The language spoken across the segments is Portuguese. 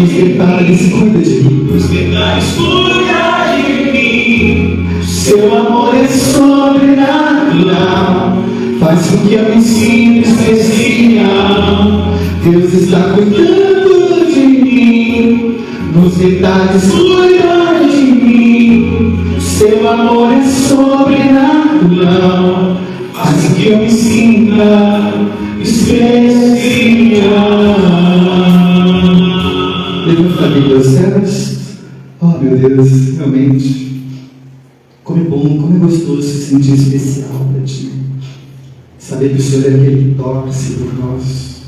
Os detalhes cuidam de mim. Os detalhes cuidam de mim. Seu amor é sobrenatural, faz com que eu me sinta especial. Deus está cuidando de mim. Nos detalhes cuida de mim. Seu amor é sobrenatural, faz com que eu me sinta especial. Levanta a Bíblia aos céus. Oh meu Deus, realmente, como é bom, como é gostoso se sentir especial para Ti. Saber que o Senhor é aquele que torce por nós,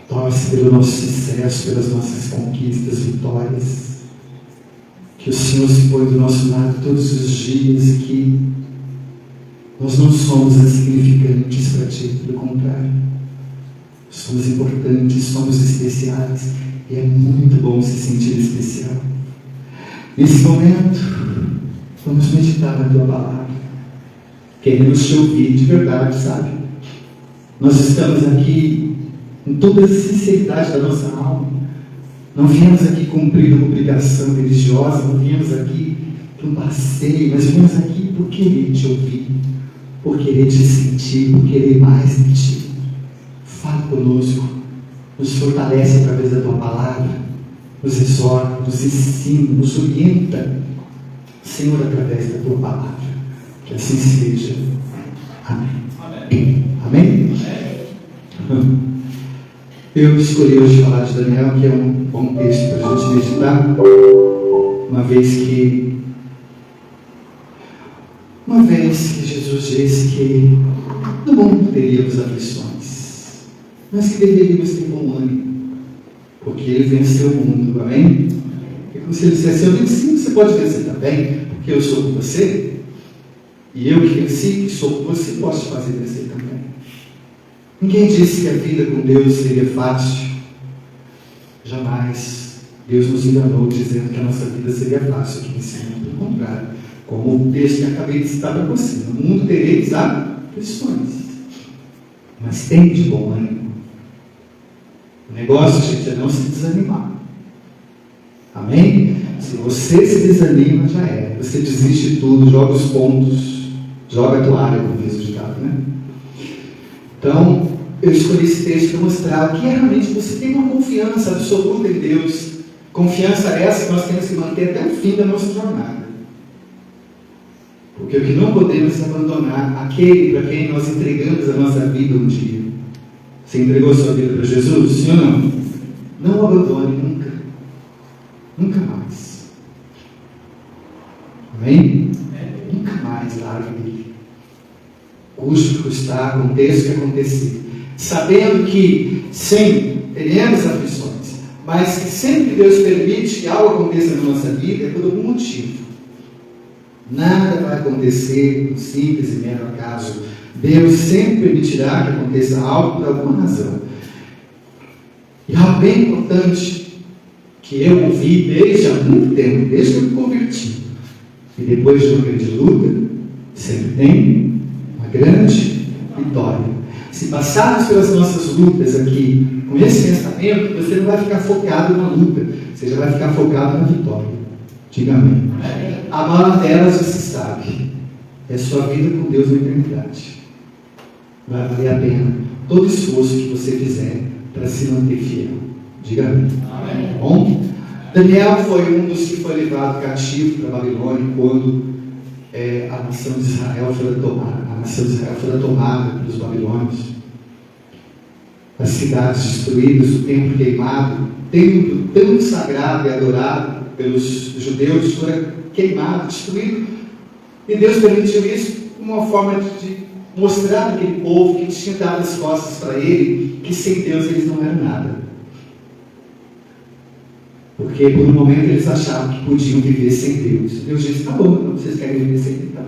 torce pelo nosso sucesso, pelas nossas conquistas, vitórias. Que o Senhor se põe do nosso lado todos os dias e que nós não somos insignificantes para Ti, pelo contrário. Somos importantes, somos especiais e é muito bom se sentir especial. Nesse momento, vamos meditar na Tua palavra. Queremos Te ouvir de verdade, sabe? Nós estamos aqui com toda a sinceridade da nossa alma. Não viemos aqui cumprir uma obrigação religiosa, não viemos aqui para um passeio, mas viemos aqui por querer Te ouvir, por querer Te sentir, por querer mais de Ti. Fala conosco, nos fortalece através da Tua palavra, nos exorta, nos ensina, nos orienta, Senhor, através da Tua palavra. Que assim seja. Amém. Amém? Amém? Eu escolhi hoje falar de Daniel, que é um bom texto para a gente meditar, uma vez que Jesus disse que no mundo teríamos aflições, mas que deveríamos ter bom ânimo, porque Ele venceu o mundo. Amém? É como se Ele dissesse: eu venci, você pode vencer também, porque eu sou com você. E eu que venci, que sou com você, posso te fazer vencer também. Ninguém disse que a vida com Deus seria fácil. Jamais. Deus nos enganou dizendo que a nossa vida seria fácil aqui nesse mundo. Pelo contrário, como o texto que acabei de citar para você: no mundo tereis aflições, mas tem de bom ânimo. O negócio, gente, é não se desanimar. Amém? Se você se desanima, já é. Você desiste de tudo, joga os pontos, joga a toalha, como diz o ditado, né? Então, eu escolhi esse texto para mostrar que realmente você tem uma confiança absoluta em Deus. Confiança essa que nós temos que manter até o fim da nossa jornada. Porque o que não podemos é abandonar aquele para quem nós entregamos a nossa vida um dia. Você entregou a sua vida para Jesus? Sim ou não? Não o abandone nunca. Nunca mais. Amém? Nunca mais largue dele. Custe o que custar, aconteça o que acontecer. Sabendo que, sim, teremos aflições, mas que sempre que Deus permite que algo aconteça na nossa vida é por algum motivo. Nada vai acontecer por simples e mero acaso. Deus sempre permitirá que aconteça algo por alguma razão. E algo bem importante que eu ouvi desde há muito tempo, desde que eu me converti, e depois de uma grande luta, sempre tem uma grande vitória. Se passarmos pelas nossas lutas aqui com esse pensamento, você não vai ficar focado na luta, você já vai ficar focado na vitória. Diga amém. A maior delas, você sabe, é a sua vida com Deus na eternidade. Vai valer a pena todo esforço que você fizer para se manter fiel. Diga amém. Amém. Bom, Daniel foi um dos que foi levado cativo para a Babilônia quando a nação de Israel foi tomada pelos babilônios. As cidades destruídas, o templo queimado, templo tão sagrado e adorado pelos judeus foi queimado, destruído. E Deus permitiu isso como uma forma de mostrar para aquele povo que tinha dado as costas para Ele, que sem Deus eles não eram nada. Porque por um momento eles achavam que podiam viver sem Deus. Deus disse: tá bom, então vocês querem viver sem Deus, então.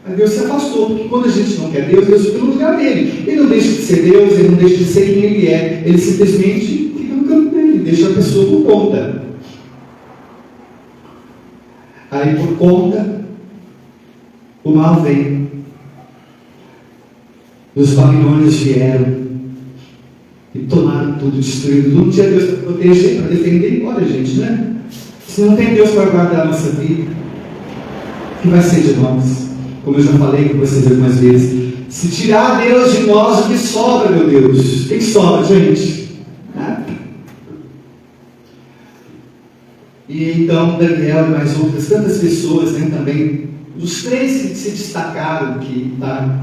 Mas Deus se afastou, porque quando a gente não quer Deus, Deus fica no lugar dele. Ele não deixa de ser Deus, ele não deixa de ser quem ele é. Ele simplesmente fica no canto dele, deixa a pessoa por conta. Aí por conta, o mal vem. Os babilônios vieram E tomaram tudo, destruíram tudo. Não tinha Deus para proteger, para defender. Olha, gente, né? Se não tem Deus para guardar a nossa vida, o que vai ser de nós? Como eu já falei com vocês algumas vezes, se tirar Deus de nós, o que sobra, meu Deus? O que sobra, gente? Nada. E então Daniel e mais outras tantas pessoas, né, também, os três que se destacaram, que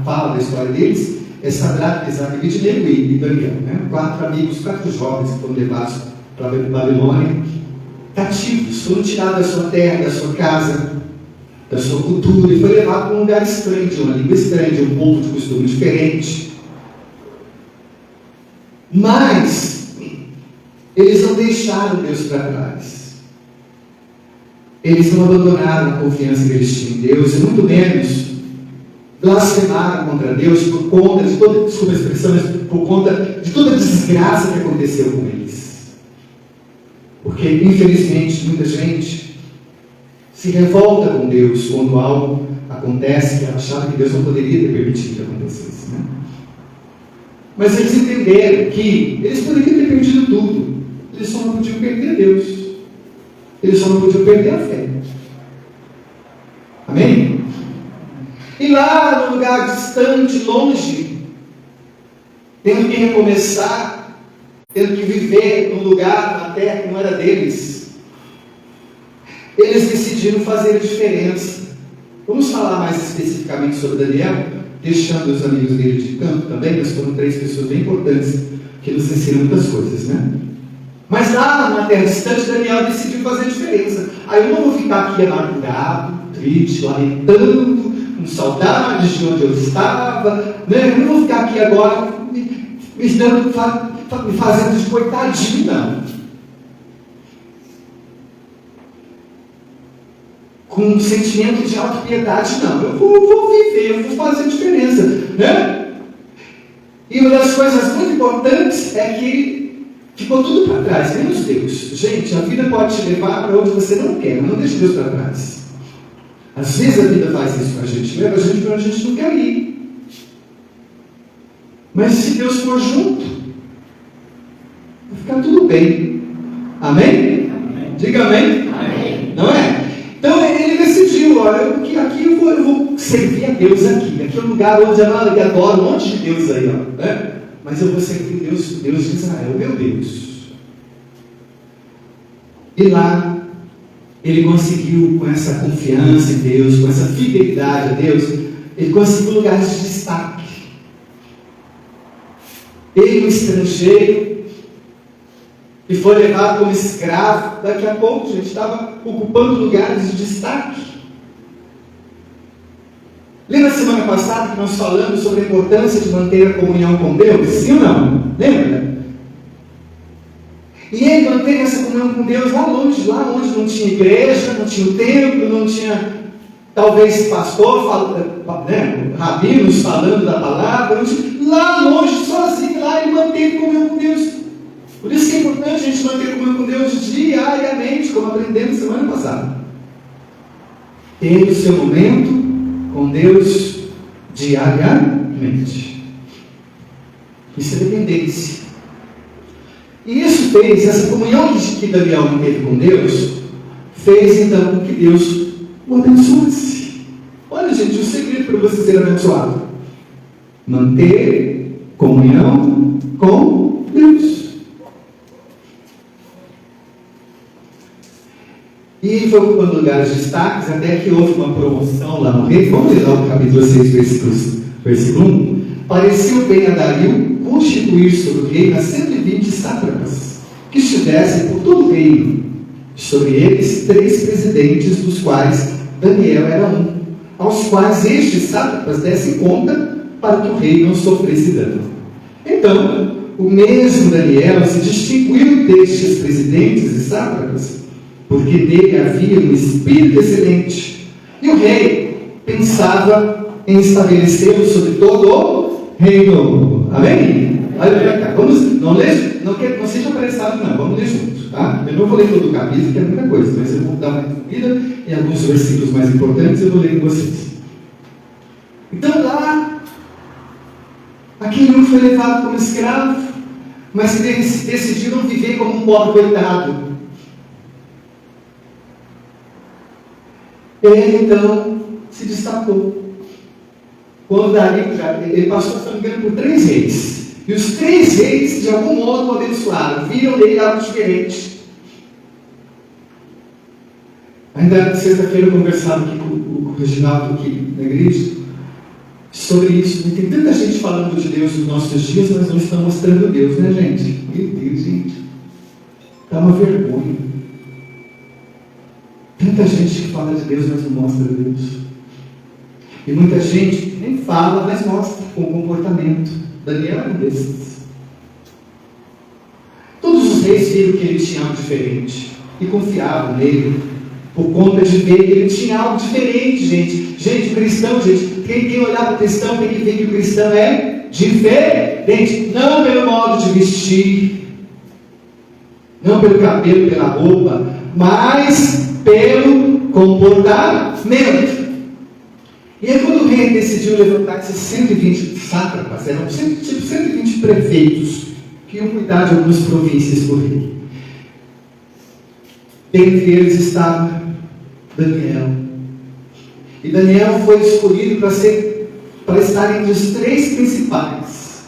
fala da história deles, é Sadraque, Mesaque, Abednego e Daniel, né? 4 amigos, 4 jovens que foram levados para a Babilônia, cativos, foram tirados da sua terra, da sua casa, da sua cultura, e foi levado para um lugar estranho, de uma língua estranha, de um povo de costume diferente. Mas eles não deixaram Deus para trás. Eles não abandonaram a confiança que eles tinham em Deus, e muito menos blasfemaram contra Deus por conta de toda, desculpa a expressão, mas por conta de toda a desgraça que aconteceu com eles. Porque, infelizmente, muita gente se revolta com Deus quando algo acontece que achava que Deus não poderia ter permitido que acontecesse, né? Mas eles entenderam que eles poderiam ter perdido tudo, eles só não podiam perder Deus, eles só não podiam perder a fé. Amém? E lá no lugar distante, longe, tendo que recomeçar, tendo que viver num lugar, na terra que não era deles, eles decidiram fazer a diferença. Vamos falar mais especificamente sobre Daniel, deixando os amigos dele de canto também, mas foram 3 pessoas bem importantes que nos ensinam muitas coisas, né? Mas lá na terra distante, Daniel decidiu fazer a diferença. Aí eu não vou ficar aqui amargurado, triste, lamentando, com saudades de onde eu estava, né? Eu não vou ficar aqui agora me fazendo de coitadinho, não. Com um sentimento de autopiedade, não. Eu vou viver, eu vou fazer a diferença, né? E uma das coisas muito importantes é que ficou tudo para trás, menos Deus. Gente, a vida pode te levar para onde você não quer, mas não deixe Deus para trás. Às vezes a vida faz isso com a gente, leva a gente para onde a gente não quer ir. Mas se Deus for junto, vai ficar tudo bem. Amém? Amém. Diga amém. Amém. Não é? Então ele decidiu, olha, aqui eu vou servir a Deus aqui é o lugar onde eu adoro um monte de Deus aí, ó, né? Mas eu vou servir Deus de Israel, meu Deus. E lá ele conseguiu, com essa confiança em Deus, com essa fidelidade a Deus, ele conseguiu lugares de destaque. Ele, um estrangeiro, e foi levado como escravo. Daqui a pouco, gente, estava ocupando lugares de destaque. Lembra a semana passada que nós falamos sobre a importância de manter a comunhão com Deus? Sim ou não? Lembra? E ele manteve essa comunhão com Deus lá longe, lá onde não tinha igreja, não tinha o templo, não tinha talvez pastor, né, rabinos falando da palavra, lá longe, sozinho, lá ele manteve comunhão com Deus. Por isso que é importante a gente manter comunhão com Deus diariamente, como aprendemos semana passada. Ter o seu momento com Deus diariamente. Isso é dependência. E isso fez, essa comunhão que Daniel manteve com Deus, fez então com que Deus o abençoasse. Olha, gente, o segredo para você ser abençoado: manter comunhão com Deus. E foi ocupando lugares de destaques, até que houve uma promoção lá no rei. Vamos ler lá o capítulo 6, versículo 1. Pareceu bem a Dario constituir sobre o reino 120 sátrapas, que estivessem por todo o reino. Sobre eles 3 presidentes, dos quais Daniel era um, aos quais estes sátrapas dessem conta para que o rei não sofresse dano. Então, o mesmo Daniel se distinguiu destes presidentes e sátrapas, porque dele havia um espírito excelente, e o rei pensava em estabelecê-lo sobre todo o reino. Amém? Olha para cá, vamos, não seja apressado não, vamos ler juntos, tá? Eu não vou ler todo o capítulo, que é muita coisa, mas eu vou dar uma vida em alguns versículos mais importantes, eu vou ler com vocês. Então lá, aquele homem foi levado como escravo, mas que decidiram viver como um pobre coitado. Ele então se destacou. Quando Dario, ele passou, se não me engano, por 3 reis. E os 3 reis, de algum modo, o abençoaram. Viram nele algo diferente. Ainda sexta-feira eu conversava aqui com o Reginaldo, aqui na igreja, sobre isso. Tem tanta gente falando de Deus nos nossos dias, mas não estão mostrando Deus, né, gente? Meu Deus, gente. Dá uma vergonha. Tanta gente que fala de Deus, mas não mostra Deus. E muita gente nem fala, mas mostra com o comportamento. Daniel é um desses. Todos os reis viram que ele tinha algo diferente e confiavam nele, por conta de ver que ele tinha algo diferente, gente. Gente, o cristão, gente, quem olhar para o cristão tem que ver que o cristão é diferente. Não pelo modo de vestir, não pelo cabelo, pela roupa, mas pelo comportamento. E aí quando o rei decidiu levantar esses 120 sátrapas, eram tipo 120 prefeitos, que iam cuidar de algumas províncias do rei. Dentre eles estava Daniel. E Daniel foi escolhido para estar entre os 3 principais,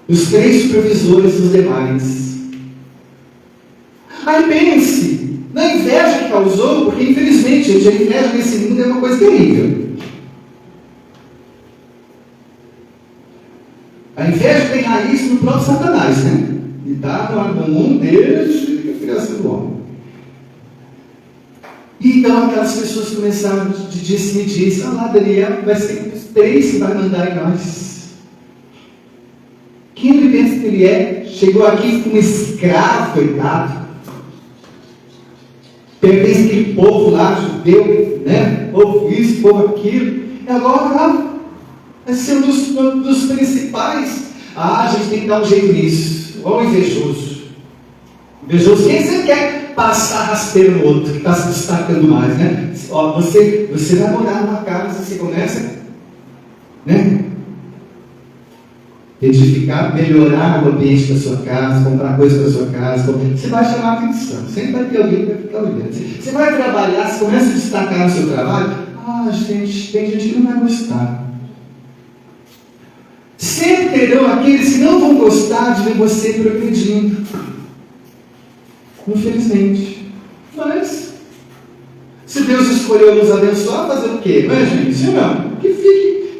os 3 supervisores dos demais. Aí pense na inveja que causou, porque infelizmente, gente, a inveja nesse mundo é uma coisa terrível. A inveja tem raiz no próprio Satanás, né? E está no mundo desde a criação do homem. E então aquelas pessoas começaram de dia em dia, lá, Daniel vai ser os 3 que vai mandar em nós. Quem ele pensa que ele é? Chegou aqui como escravo, coitado. Pertence aquele povo lá, judeu, né? Povo isso, povo aquilo. E agora vai ser um dos principais. A gente tem que dar um jeito nisso. Olha o invejoso. Invejoso, quem você quer passar rasteiro no outro, que está se destacando mais, né? Ó, você vai morar numa casa, você começa, né? Edificar, melhorar o ambiente da sua casa, comprar coisas para sua casa. Você vai chamar a atenção. Sempre vai ter alguém que vai ficar olhando. Você vai trabalhar, você começa a destacar no seu trabalho. Gente, tem gente que não vai gostar. Sempre terão aqueles que não vão gostar de ver você progredindo. Infelizmente. Mas, se Deus escolheu nos abençoar, fazer o quê? Não é, gente? Não.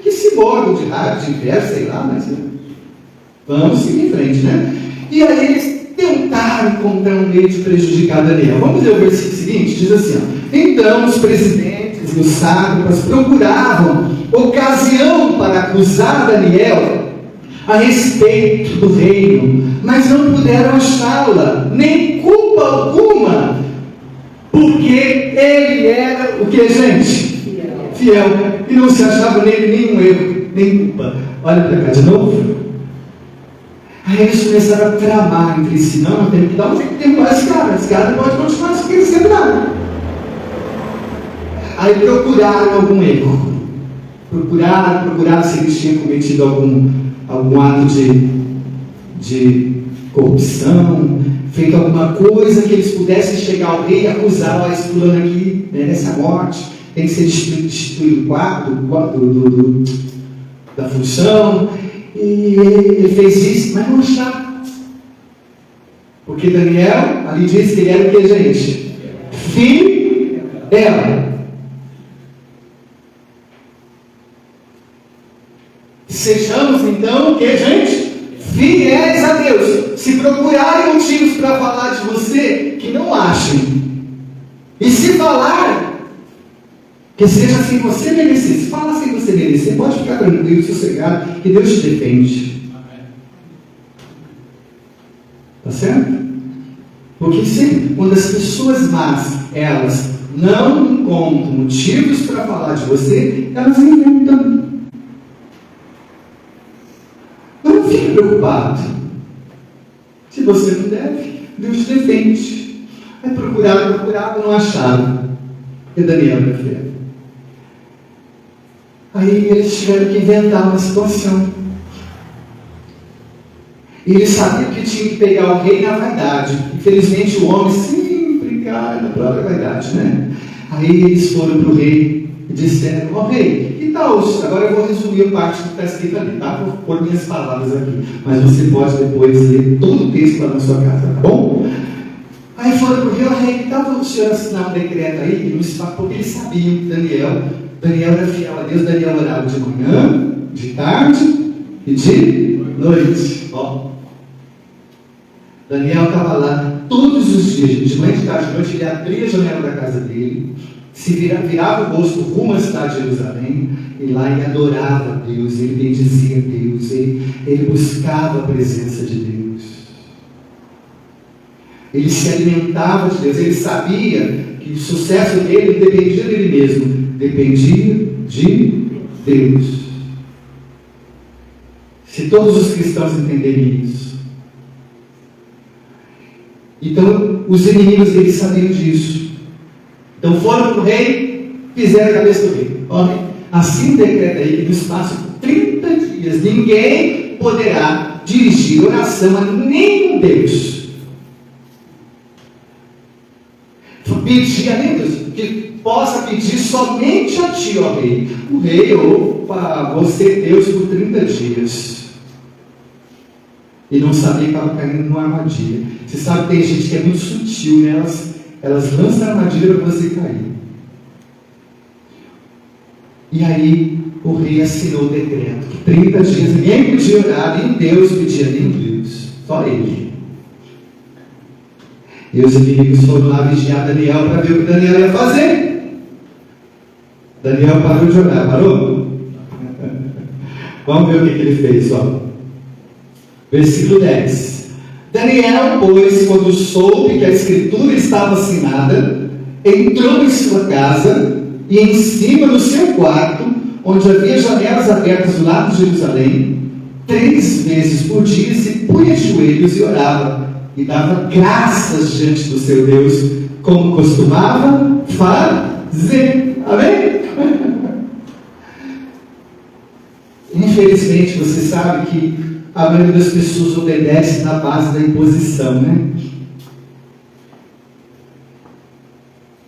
Que se borgam de raiva, de inveja, sei lá, mas vamos seguir em frente, né? E aí eles tentaram encontrar um meio de prejudicar Daniel. Vamos ver o versículo seguinte, diz assim, ó, então os presidentes e os sátrapas procuravam ocasião para acusar Daniel a respeito do reino, mas não puderam achá-la, nem culpa alguma, porque ele era o que, gente? Fiel. E não se achava nele nenhum erro, nem culpa. Olha para cá de novo. Aí eles começaram a tramar entre si. Não, tem que dar um jeito de derrubar esse cara. Esse cara não pode continuar sem nada. Aí procuraram algum erro. Procuraram se eles tinham cometido algum ato de corrupção, feito alguma coisa que eles pudessem chegar ao rei e acusar, esse fulano aqui, nessa morte, tem que ser destituído da função. E ele fez isso, mas não achava. Porque Daniel, ali diz que ele era o que, gente? Filho dela. Sejamos então o que, gente? Fiéis a Deus. Se procurarem motivos para falar de você, que não achem. E se falar, que seja assim você merecer. Se fala assim você merecer, pode ficar tranquilo, sossegado, que Deus te defende. Tá certo? Porque sempre, quando as pessoas más, elas não encontram motivos para falar de você, elas inventam. Não fique preocupado. Se você não deve, Deus te defende. Aí procuraram, não acharam. E Daniel era fiel. Aí eles tiveram que inventar uma situação. E ele sabia que tinha que pegar o rei na vaidade. Infelizmente o homem sempre cai na própria vaidade, né? Aí eles foram para o rei e disseram: ó rei, que tal? Agora eu vou resumir a parte que está escrito ali, tá? Vou pôr minhas palavras aqui. Mas você pode depois ler todo o texto lá na sua casa, tá bom? Aí foram para o rei: ó rei, que tal o senhor assinar um decreto aí? Porque eles sabiam que Daniel era fiel a Deus. Daniel orava de manhã, de tarde e de noite. Ó. Daniel estava lá todos os dias, de manhã, de tarde, de noite. Ele abria a janela da casa dele, virava o rosto rumo à cidade de Jerusalém, e lá ele adorava a Deus, ele bendizia a Deus, ele buscava a presença de Deus. Ele se alimentava de Deus. Ele sabia que o sucesso dele dependia dele mesmo, dependia de Deus. Se todos os cristãos entenderem isso. Então, os inimigos dele sabiam disso. Então foram para o rei, fizeram a cabeça do rei. Olha, assim decreta aí que no espaço de 30 dias ninguém poderá dirigir oração a nenhum Deus. Pedir a nenhum Deus, que possa pedir somente a ti, ó rei. O rei, opa, você Deus por 30 dias. E não sabia que estava caindo numa armadilha. Você sabe que tem gente que é muito sutil, né? Elas lançam a armadilha para você cair. E aí o rei assinou o decreto que 30 dias ninguém podia orar, nem Deus pedia, nem Deus, só ele. E os inimigos foram lá vigiar Daniel para ver o que Daniel ia fazer. Daniel parou de orar, parou? Vamos ver o que ele fez, ó. Versículo 10. Daniel, pois, quando soube que a escritura estava assinada, entrou em sua casa e em cima do seu quarto, onde havia janelas abertas do lado de Jerusalém, 3 vezes por dia se punha de joelhos e orava, e dava graças diante do seu Deus, como costumava fazer. Amém? Infelizmente, você sabe que a maioria das pessoas obedece na base da imposição, né?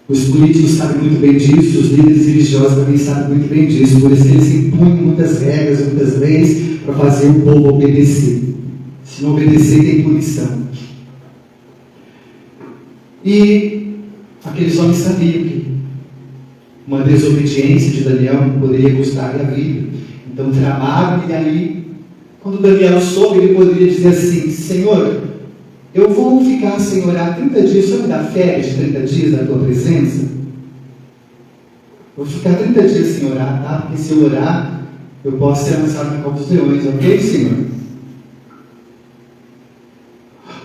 Os políticos sabem muito bem disso, os líderes religiosos também sabem muito bem disso, por isso eles impõem muitas regras, muitas leis, para fazer o povo obedecer. Se não obedecer, tem punição. E aqueles homens sabiam que uma desobediência de Daniel poderia custar-lhe a vida. Então tramaram, e aí, quando Daniel soube, ele poderia dizer assim: Senhor, eu vou ficar sem orar 30 dias, só me dá férias de 30 dias na tua presença? Vou ficar 30 dias sem orar, tá? Porque se eu orar, eu posso ser lançado na cova dos leões, ok, Senhor?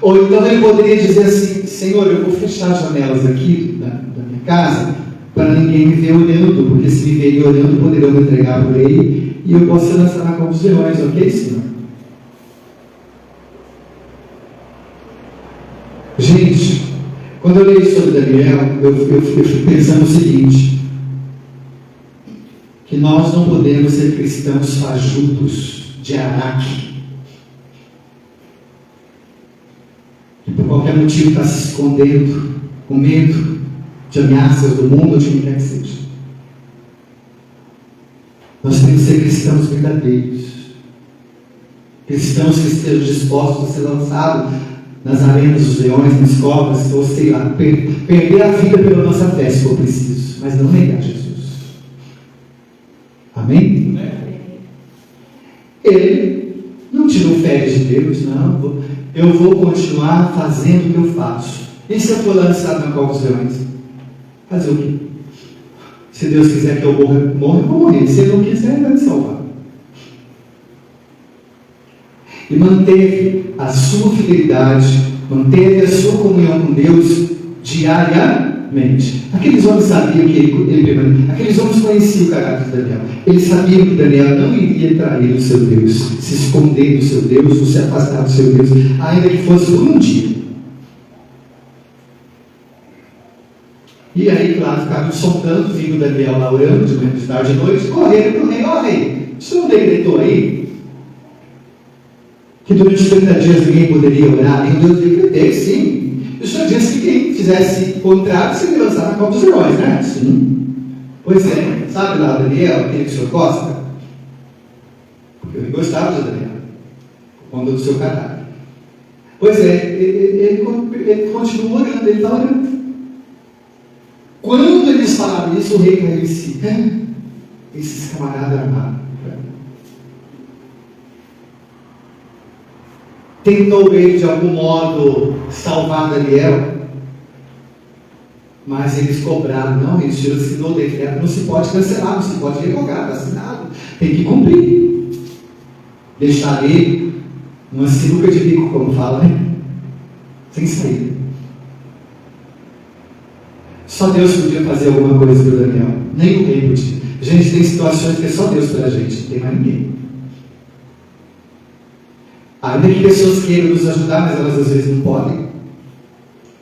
Ou então ele poderia dizer assim: Senhor, eu vou fechar as janelas aqui da minha casa, para ninguém me ver orando, porque se me verem orando, poderão me entregar por aí, e eu posso ser lançado na cova dos leões, ok, Senhor? Gente, quando eu leio sobre Daniel, eu fico pensando o seguinte: que nós não podemos ser cristãos fajutos de araque, que por qualquer motivo está se escondendo, com medo de ameaças do mundo ou de quem quer que seja. Nós temos que ser cristãos verdadeiros, cristãos que estejam dispostos a ser lançados nas arenas dos leões, nas covas, ou sei lá, perder a vida pela nossa fé, se for preciso, mas não negar Jesus. Amém? Ele não tirou férias de Deus, não. Eu vou continuar fazendo o que eu faço. E se eu for lançado na cova dos leões? Fazer o quê? Se Deus quiser que eu morra, eu vou morrer. Se Ele não quiser, Ele vai me salvar. E manteve a sua fidelidade, manteve a sua comunhão com Deus diariamente. Aqueles homens sabiam que ele permaneceu. Aqueles homens conheciam o caráter de Daniel. Eles sabiam que Daniel não iria trair o seu Deus, se esconder do seu Deus, ou se afastar do seu Deus, ainda que fosse por um dia. E aí, claro, ficaram soltando, vindo Daniel lá orando, de manhã, de tarde, de noite, correndo para o rei: ó rei, o senhor decretou aí que durante 30 dias ninguém poderia orar, e o Deus livre dele, sim. E o Senhor disse que quem fizesse o contrário seria lançado na cova dos leões, né? Sim. Pois é, sabe lá Daniel, aquele que o Senhor gosta? Porque eu gostava de Daniel, por conta do seu caráter. Pois é, ele continua orando, ele está orando. Quando eles falaram isso, o rei caiu em si. Esses camaradas armados. Tentou ele de algum modo salvar Daniel, mas eles cobraram. Não, ele assinou o decreto, não se pode cancelar, não se pode revogar, está assinado, tem que cumprir. Deixar ele uma sinuca de bico, como fala, né? Sem saída. Só Deus podia fazer alguma coisa para Daniel, nem o rei podia. Gente, tem situações que é só Deus pela gente, não tem mais ninguém. Ainda que pessoas queiram nos ajudar, mas elas às vezes não podem.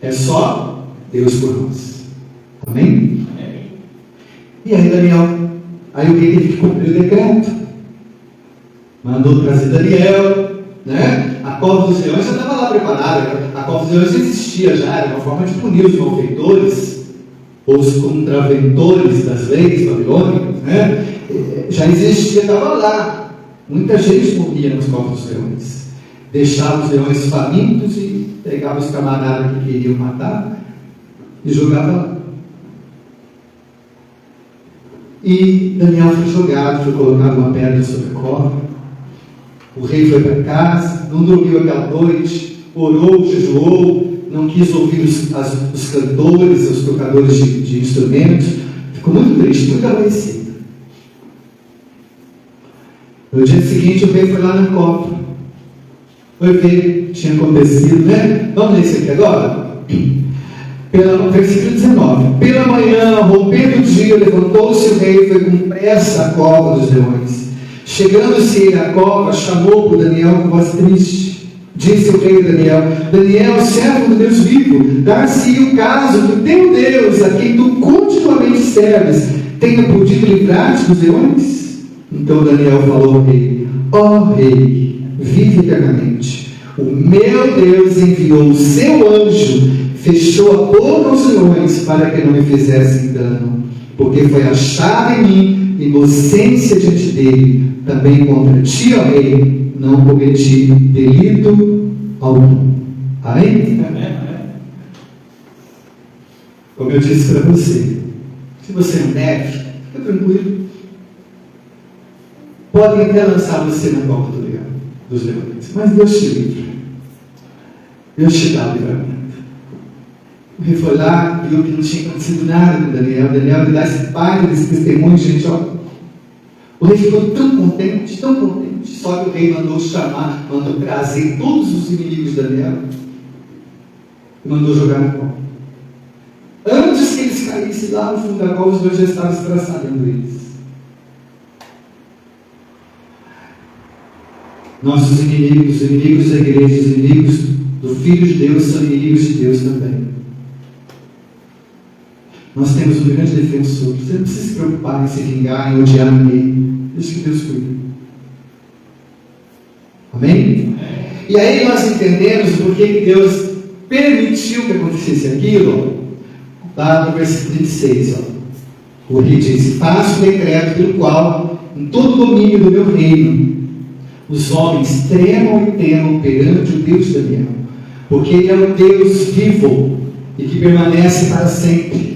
É só Deus por nós. Amém? E aí Daniel, aí o rei teve que cumprir o decreto. Mandou trazer Daniel, né? A cova dos leões já estava lá preparada. A cova dos leões existia já, era uma forma de punir os malfeitores, ou os contraventores das leis babilônicas, né? Já existia, estava lá. Muita gente morria nas covas dos leões. Deixava os leões famintos e pegava os camaradas que queriam matar e jogava lá. E Daniel foi jogado, foi colocado uma pedra sobre a cova. O rei foi para casa, não dormiu aquela noite, orou, jejuou, não quis ouvir os cantores, os tocadores de instrumentos. Ficou muito triste, muito aborrecido. No dia seguinte, o rei foi lá na cova. Foi ver o que tinha acontecido, né? Vamos ler isso aqui agora? Versículo 19. Pela manhã, rompendo o dia, levantou-se o rei e foi com pressa à cova dos leões. Chegando-se ele à cova, chamou por Daniel com voz triste. Disse o rei Daniel: Daniel, servo do Deus vivo, dar-se o caso que teu Deus, a quem tu continuamente serves, tenha podido livrar-te dos leões? Então Daniel falou ao rei: ó rei, vive eternamente. O meu Deus enviou o seu anjo, fechou a boca aos leões para que não me fizessem dano, porque foi achada em mim inocência diante dele. Também contra ti, ó rei, não cometi delito algum. Amém? Como eu disse para você, se você não deve, fica tranquilo. Podem até lançar você na cova dos leões, mas Deus te livra. Deus te dá o livramento. O rei foi lá, viu que não tinha acontecido nada com Daniel. Daniel me dá esse pai desse testemunho, gente, ó. O rei ficou tão contente, só que o rei mandou trazer todos os inimigos de Daniel e mandou jogar na cova. Antes que eles caíssem lá no fundo da cova, os dois já estavam estraçalhando eles. Nossos inimigos, os inimigos da igreja, os inimigos do Filho de Deus, são inimigos de Deus também. Nós temos um grande defensor. Você não precisa se preocupar em se vingar, em odiar ninguém. Deixa que Deus cuida. Amém? E aí nós entendemos por que Deus permitiu que acontecesse aquilo. Lá no versículo 26, ó. O rei diz: faço o decreto pelo qual, em todo o domínio do meu reino, os homens tremam e temam perante o Deus de Daniel, porque Ele é um Deus vivo e que permanece para sempre.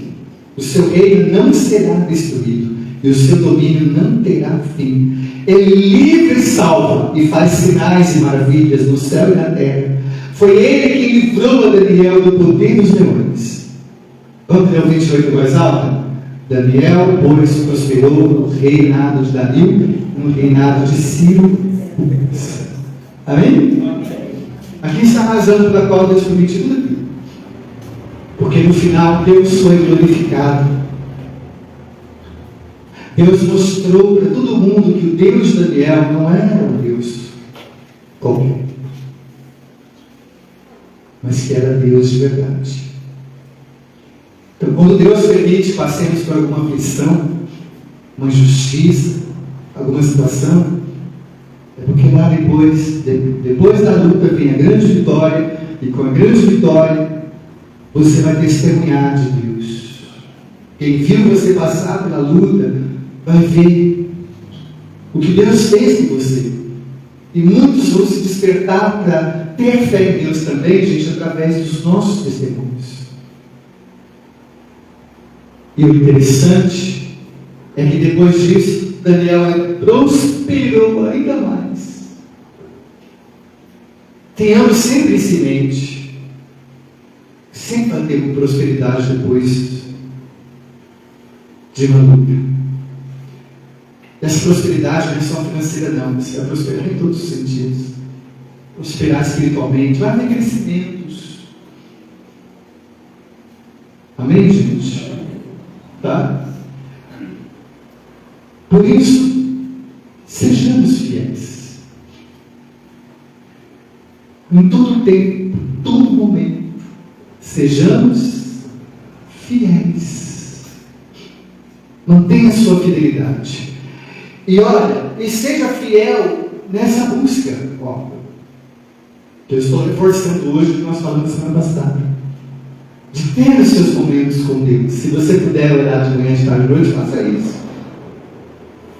O seu reino não será destruído e o seu domínio não terá fim. Ele livra e salva e faz sinais e maravilhas no céu e na terra. Foi Ele que livrou a Daniel do poder dos leões. Vamos ler o 28 mais alto? Daniel, pois, prosperou no reinado de Dario e no reinado de Ciro. Amém? Aqui está a razão pela qual Deus permitiu tudo aquilo. Porque no final Deus foi glorificado. Deus mostrou para todo mundo que o Deus de Daniel não era um Deus qualquer, mas que era Deus de verdade. Então, quando Deus permite que passemos por alguma aflição, uma injustiça, alguma situação, é porque lá depois depois da luta vem a grande vitória, e com a grande vitória você vai testemunhar de Deus. Quem viu você passar pela luta vai ver o que Deus fez com você. E muitos vão se despertar para ter fé em Deus também, gente, através dos nossos testemunhos. E o interessante é que depois disso, Daniel prosperou ainda mais. Tenhamos sempre isso em mente. Sempre vai ter prosperidade depois de uma luta. Essa prosperidade não é só financeira, não. Você vai prosperar em todos os sentidos. Prosperar espiritualmente. Vai haver crescimentos. Amém, gente? Tá? Por isso, sejamos fiéis. Em todo tempo, todo momento, sejamos fiéis. Mantenha a sua fidelidade. E olha, e seja fiel nessa busca. Ó, que eu estou reforçando hoje o que nós falamos semana passada. De ter os seus momentos com Deus. Se você puder orar de manhã, de tarde, de noite, faça isso.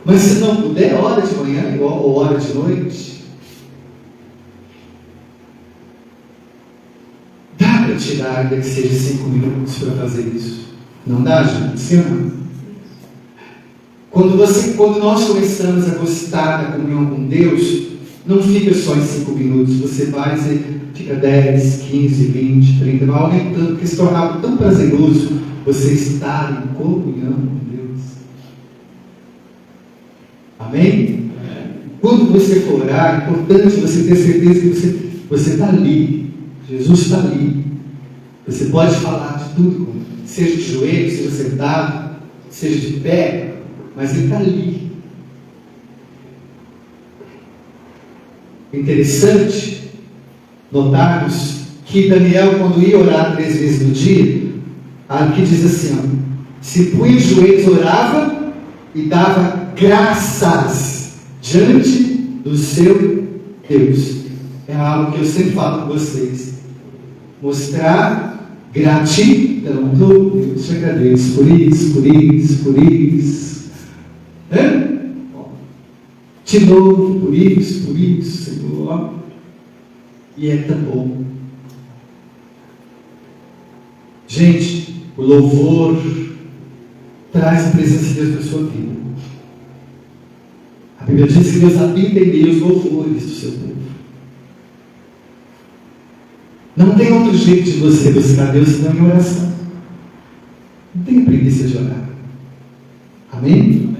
Mas se não puder, ora de manhã ou ora de noite. Dá para tirar ainda que seja 5 minutos para fazer isso. Não dá, gente? Sim ou não? Quando nós começamos a gostar da comunhão com Deus, não fica só em 5 minutos, você vai e fica 10, 15, 20, 30, vai aumentando, porque se tornava tão prazeroso você estar em comunhão com Deus. Amém? Quando você for orar, é importante você ter certeza que você está ali, Jesus está ali. Você pode falar de tudo, seja de joelho, seja sentado, seja de pé, mas Ele está ali. Interessante notarmos que Daniel, quando ia orar 3 vezes no dia, aqui diz assim, ó, se punha de joelhos, orava e dava graças diante do seu Deus. É algo que eu sempre falo com vocês. Mostrar gratidão. Eu te agradeço por isso, por isso, por isso. De novo, por isso, Senhor. E é tão bom. Gente, o louvor traz a presença de Deus na sua vida. A Bíblia diz que Deus habita em meio aos louvores do seu povo. Não tem outro jeito de você buscar Deus senão em oração. Não tenha preguiça de orar. Amém?